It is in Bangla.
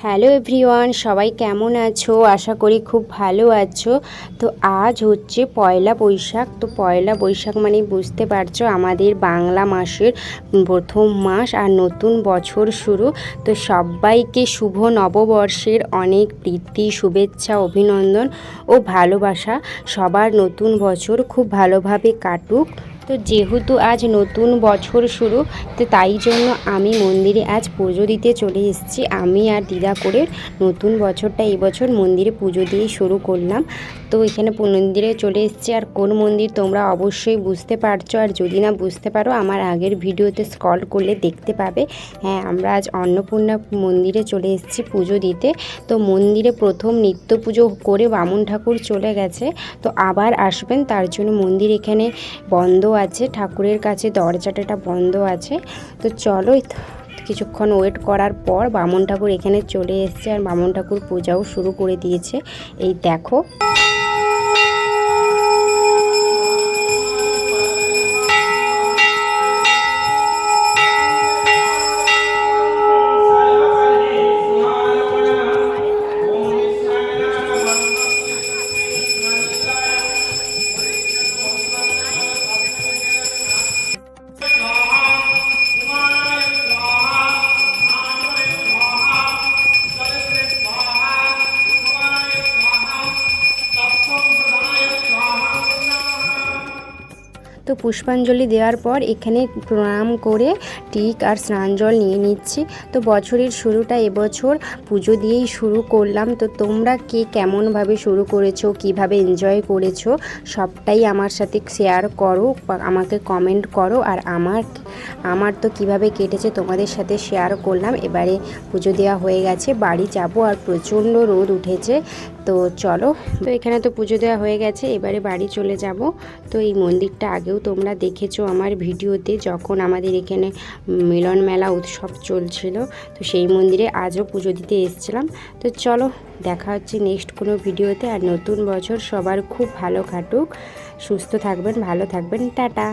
হ্যালো এভরিওয়ান, সবাই কেমন আছো? আশা করি খুব ভালো আছো। তো আজ হচ্ছে পয়লা বৈশাখ। তো পয়লা বৈশাখ মানে বুঝতে পারছো আমাদের বাংলা মাসের প্রথম মাস আর নতুন বছর শুরু। তো সবাইকে শুভ নববর্ষের অনেক প্রীতি, শুভেচ্ছা, অভিনন্দন ও ভালোবাসা। সবার নতুন বছর খুব ভালোভাবে কাটুক। তো যেহেতু আজ নতুন বছর শুরু, তো তাই জন্য আমি মন্দিরে আজ পুজো দিতে চলে এসেছি। আমি আর দিদা করে নতুন বছরটা এবছর মন্দিরে পুজো দিয়ে শুরু করলাম। তো এখানে মন্দিরে চলে এসেছি। আর কোন মন্দির তোমরা অবশ্যই বুঝতে পারছো, আর যদি না বুঝতে পারো আমার আগের ভিডিওতে স্ক্রল করলে দেখতে পাবে। হ্যাঁ, আমরা আজ অন্নপূর্ণা মন্দিরে চলে এসেছি পুজো দিতে। তো মন্দিরে প্রথম নিত্য পুজো করে বামুন ঠাকুর চলে গেছে, তো আবার আসবেন, তার জন্য মন্দির এখানে বন্ধ আছে। ঠাকুরের কাছে দরজাটা বন্ধ আছে। তো চলো কিছুক্ষণ ওয়েট করার পর বামুন ঠাকুর এখানে চলে এসেছে, আর বামুন ঠাকুর পূজাও শুরু করে দিয়েছে। এই দেখো। তো পুষ্পাঞ্জলি দেওয়ার পর এখানে প্রণাম করে টিক আর স্নান জল নিয়ে নিচ্ছি। তো বছরের শুরুটা এবছর পুজো দিয়েই শুরু করলাম। তো তোমরা কে কেমনভাবে শুরু করেছো, কিভাবে এনজয় করেছো, সবটাই আমার সাথে শেয়ার করো বা আমাকে কমেন্ট করো। আর আমার তো কিভাবে কেটেছে তোমাদের সাথে শেয়ার করলাম। এবারে পুজো দেওয়া হয়ে গেছে, বাড়ি যাব। আর প্রচণ্ড রোদ উঠেছে। তো চলো, তো এখানে তো পুজো দেওয়া হয়ে গেছে, এবারে বাড়ি চলে যাব। তো এই মন্দিরটা আগেও তোমরা দেখেছো আমার ভিডিওতে, যখন আমাদের এখানে মিলন মেলা উৎসব চলছিল। তো সেই মন্দিরে আজও পুজো দিতে এসেছিলাম। তো চলো, দেখা হচ্ছে নেক্সট কোনো ভিডিওতে। আর নতুন বছর সবার খুব ভালো কাটুক, সুস্থ থাকবেন, ভালো থাকবেন, টাটা।